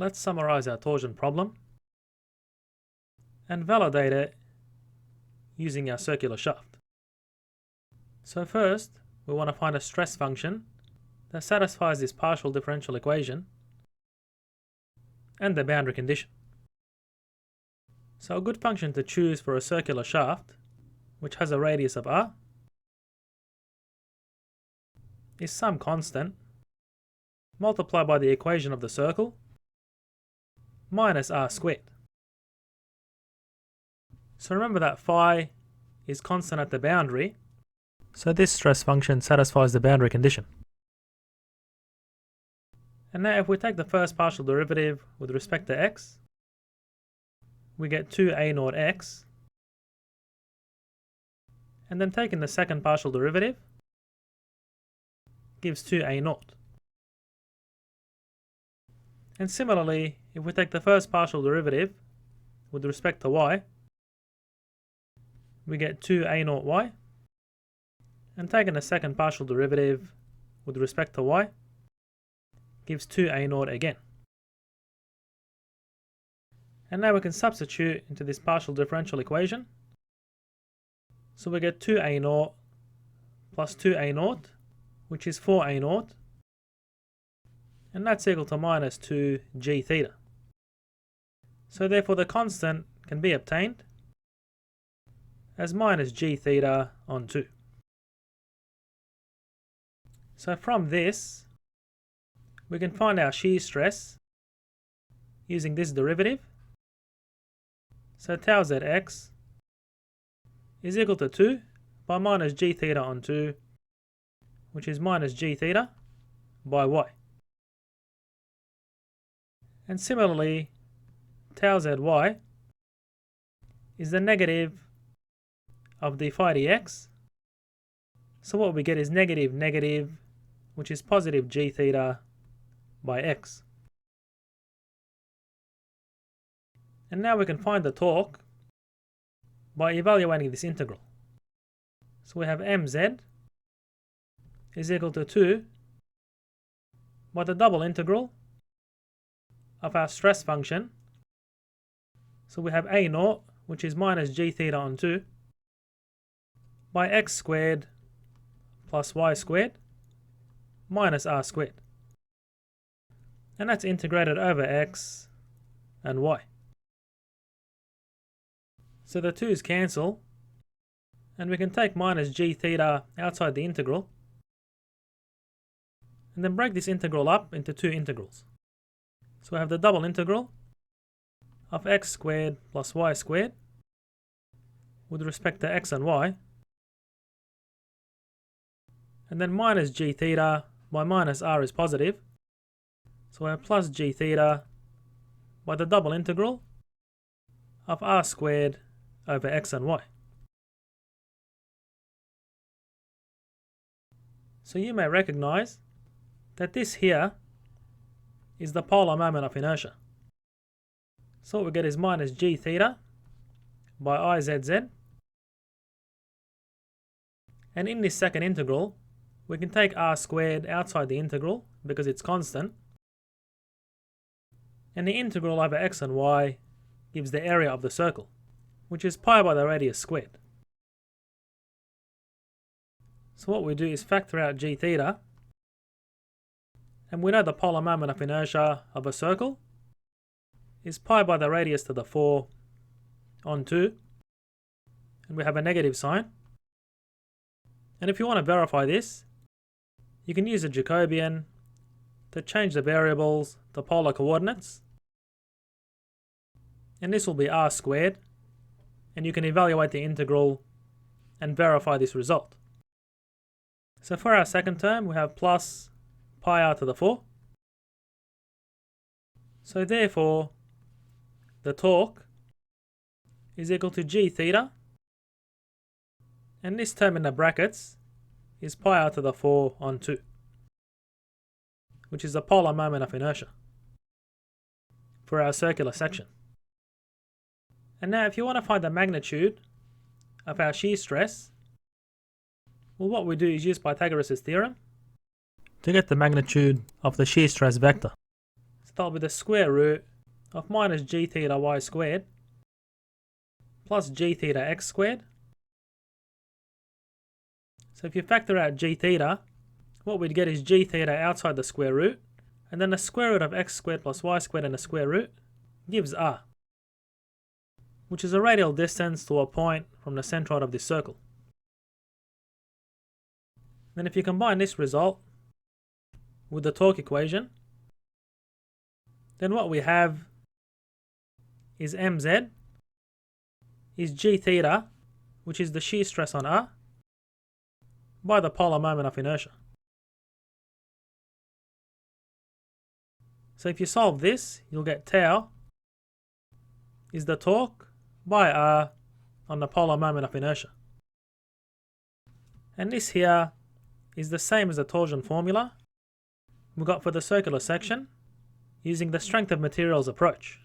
Let's summarize our torsion problem and validate it using our circular shaft. So first, we want to find a stress function that satisfies this partial differential equation and the boundary condition. So a good function to choose for a circular shaft, which has a radius of r, is some constant multiplied by the equation of the circle minus r squared. So remember that phi is constant at the boundary, so this stress function satisfies the boundary condition. And now if we take the first partial derivative with respect to x, we get 2a naught x, and then taking the second partial derivative gives 2a naught. And similarly, if we take the first partial derivative with respect to y, we get 2a naught y, and taking the second partial derivative with respect to y gives 2a naught again. And now we can substitute into this partial differential equation. So we get 2a naught plus 2a naught, which is 4a naught, and that's equal to minus 2g theta. So therefore the constant can be obtained as minus g theta on 2. So from this, we can find our shear stress using this derivative. So tau zx is equal to 2 by minus g theta on 2, which is minus g theta by y. And similarly, tau zy is the negative of the phi dx. So what we get is negative negative, which is positive g theta by x. And now we can find the torque by evaluating this integral. So we have mz is equal to 2 by the double integral of our stress function. So we have a naught, which is minus g theta on 2, by x squared plus y squared minus r squared. And that's integrated over x and y. So the 2's cancel, and we can take minus g theta outside the integral, and then break this integral up into two integrals. So we have the double integral of x squared plus y squared with respect to x and y, and then minus g theta by minus r is positive, so we have plus g theta by the double integral of r squared over x and y. So you may recognize that this here is the polar moment of inertia. So what we get is minus g theta by izz, and in this second integral we can take r squared outside the integral because it's constant, and the integral over x and y gives the area of the circle, which is pi by the radius squared. So what we do is factor out g theta, and we know the polar moment of inertia of a circle is pi by the radius to the 4 on 2, and we have a negative sign. And if you want to verify this, you can use a Jacobian to change the variables to polar coordinates, and this will be r squared, and you can evaluate the integral and verify this result. So for our second term we have plus pi r to the 4. So therefore the torque is equal to g theta, and this term in the brackets is pi r to the 4 on 2, which is the polar moment of inertia for our circular section. And now if you want to find the magnitude of our shear stress, well, what we do is use Pythagoras' theorem to get the magnitude of the shear stress vector. So that'll be the square root of minus g theta y squared plus g theta x squared. So if you factor out g theta, what we'd get is g theta outside the square root, and then the square root of x squared plus y squared and the square root gives r, which is a radial distance to a point from the centroid of this circle. Then if you combine this result with the torque equation, then what we have is mz is g theta, which is the shear stress on r, by the polar moment of inertia. So if you solve this, you'll get tau is the torque by r on the polar moment of inertia. And this here is the same as the torsion formula we got for the circular section using the strength of materials approach.